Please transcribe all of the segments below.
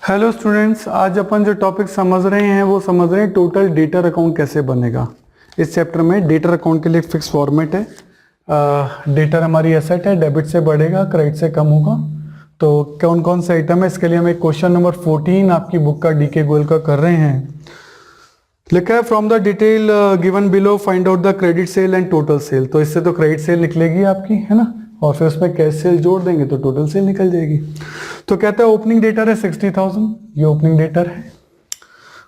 Hello students, आज अपन जो topic समझ रहे हैं वो समझ रहे हैं टोटल डेटर अकाउंट कैसे बनेगा। इस चैप्टर में डेटर अकाउंट के लिए फिक्स फॉर्मेट है। डेटर हमारी एसेट है, डेबिट से बढ़ेगा क्रेडिट से कम होगा। तो कौन कौन से आइटम है, इसके लिए हम एक क्वेश्चन नंबर 14 आपकी बुक का डीके गोयल का कर रहे हैं। लिखा है from the detail given below find out the credit sale and total sale. तो इससे तो क्रेडिट सेल निकलेगी आपकी, है ना, और फिर उसमें कैश सेल जोड़ देंगे तो टोटल सेल निकल जाएगी। तो कहता है ओपनिंग डेटर है 60,000, ये ओपनिंग डेटर है।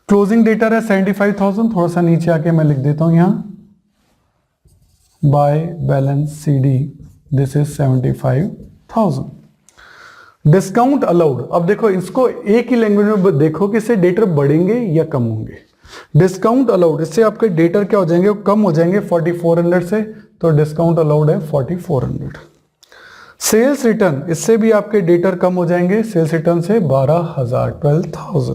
क्लोजिंग डेटर है 75,000, थोड़ा सा नीचे आके मैं लिख देता हूं यहां by balance CD this is 75,000। Discount allowed, अब देखो इसको एक ही लैंग्वेज में देखो कि इससे डेटर बढ़ेंगे या कम होंगे। डिस्काउंट अलाउड, इससे आपके डेटर क्या हो जाएंगे, वो कम हो जाएंगे 4400 से, तो डिस्काउंट अलाउड है 4400। सेल्स रिटर्न, इससे भी आपके डेटर कम हो जाएंगे, सेल्स रिटर्न से 12,000।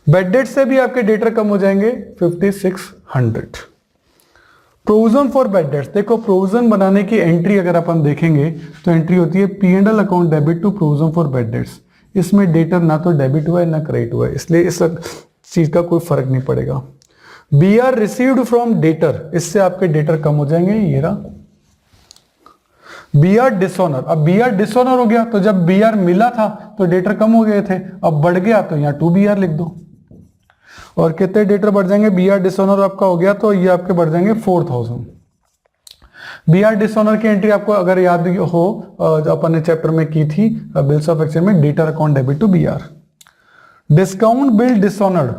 बैड डेट से भी आपके डेटर कम हो जाएंगे 5600। प्रोविजन फॉर बैड डेट्स, देखो प्रोविजन बनाने की एंट्री अगर अपन देखेंगे तो एंट्री होती है P&L account debit to provision for bad debts. इसमें डेटर ना तो डेबिट हुआ है ना क्रेडिट हुआ है, इसलिए इस चीज का कोई फर्क नहीं पड़ेगा। BR रिसीव्ड फ्रॉम डेटर, इससे आपके डेटर कम हो जाएंगे, ये रहा। BR डिसऑनर, अब BR डिसऑनर हो गया तो जब BR मिला था तो डेटर कम हो गए थे, अब बढ़ गया तो यहाँ 2BR लिख दो। और कितने डेटर बढ़ जाएंगे, BR डिसऑनर आपका हो गया तो ये आपके बढ़ जाएंगे 4000। BR डिसऑनर की एंट्री आपको अगर याद हो जो अपन ने चैप्टर में की थी बिल्स ऑफ एक्सचेंज में, debtor account debit to BR। Discount bill dishonoured,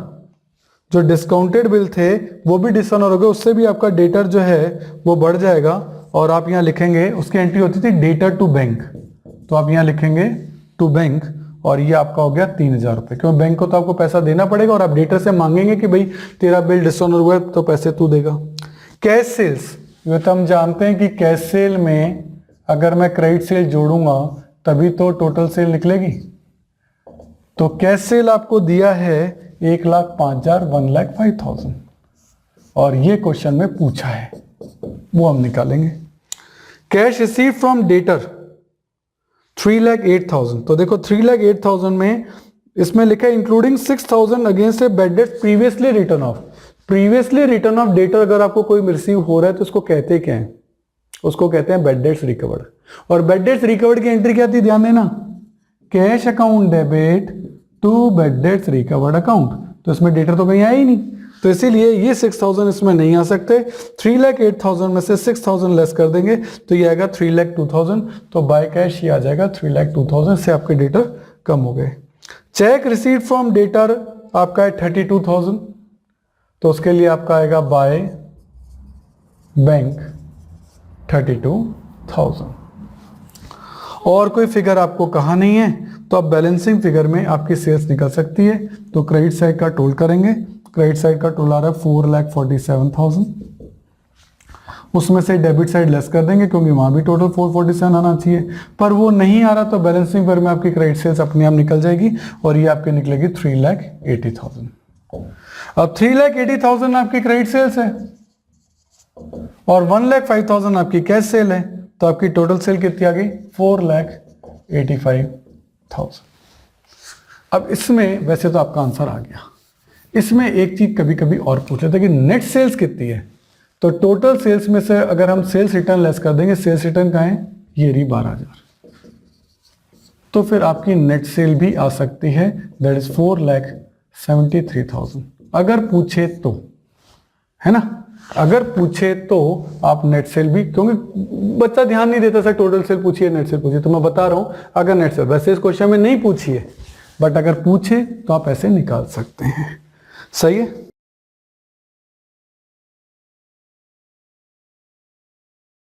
जो डिस्काउंटेड बिल थे वो भी डिसऑनर हो गए, उससे भी आपका डेटर जो है वो बढ़ जाएगा। और आप यहां लिखेंगे, उसकी एंट्री होती थी डेटर टू बैंक, तो आप यहां लिखेंगे टू बैंक, और ये आपका हो गया 3000 रुपए, क्योंकि बैंक को तो आपको पैसा देना पड़ेगा और आप डेटर से मांगेंगे कि भाई तेरा बिल डिसऑनर हुआ है तो पैसे तू देगा। कैश सेल्स, ये तो हम जानते हैं कि कैश सेल में अगर मैं क्रेडिट सेल जोड़ूंगा तभी तो टोटल सेल निकलेगी। तो कैश सेल आपको दिया है 1,05,000 1,05,000, और ये क्वेश्चन में पूछा है, वो हम निकालेंगे। कैश रिसीव फ्रॉम डेटर 3,08,000, तो देखो 3,08,000 में इसमें लिखा है including 6,000 against a bad debt previously return of. Previously return of debtor अगर आपको कोई रिसीव हो रहा है तो उसको कहते क्या है, उसको कहते हैं बैड डेट्स रिकवर्ड। और बैड डेट्स रिकवर्ड की एंट्री क्या थी, ध्यान देना, cash account debit to bad debts recovered account. तो इसमें डेटर तो कहीं आया ही नहीं, तो इसीलिए ये 6,000 इसमें नहीं आ सकते। 3,08,000 में से 6,000 लेस कर देंगे तो ये आएगा 3,02,000, तो बाय कैश ये आ जाएगा 3,02,000, से आपके डेटर कम हो गए। चेक रिसीट फ्रॉम डेटर आपका है 32,000, तो उसके लिए आपका आएगा बाय बैंक 32,000। और कोई फिगर आपको कहा नहीं है तो अब बैलेंसिंग फिगर में आपकी सेल्स निकल सकती है। तो क्रेडिट साइड का टोल करेंगे, क्रेडिट साइड का टोल आ रहा है 4,47,000, उसमें से डेबिट साइड लेस कर देंगे क्योंकि वहां भी टोटल 447 आना चाहिए, पर वो नहीं आ रहा, तो बैलेंसिंग फिगर में आपकी क्रेडिट सेल्स अपने आप निकल जाएगी और ये आपकी निकलेगी 3,80,000। अब 3,80,000 आपकी क्रेडिट सेल्स है और 1,05,000 आपकी कैश सेल है, तो आपकी टोटल सेल कितनी आ गई, 4,85,000। अब इसमें वैसे तो आपका आंसर आ गया। इसमें एक चीज कभी कभी और पूछ लेते हैं कि नेट सेल्स कितनी है, तो टोटल सेल्स में से अगर हम सेल्स रिटर्न लेस कर देंगे, सेल्स रिटर्न कहाँ है, ये रही 12,000, तो फिर आपकी नेट सेल भी आ सकती है, दैट इज 4,73,000 अगर पूछे तो, है ना। अगर पूछे तो आप नेट सेल भी, क्योंकि बच्चा ध्यान नहीं देता सर टोटल सेल पूछिए नेट सेल पूछिए, तो मैं बता रहा हूं अगर नेट सेल, वैसे इस क्वेश्चन में नहीं पूछिए, बट अगर पूछे तो आप ऐसे निकाल सकते हैं। सही है।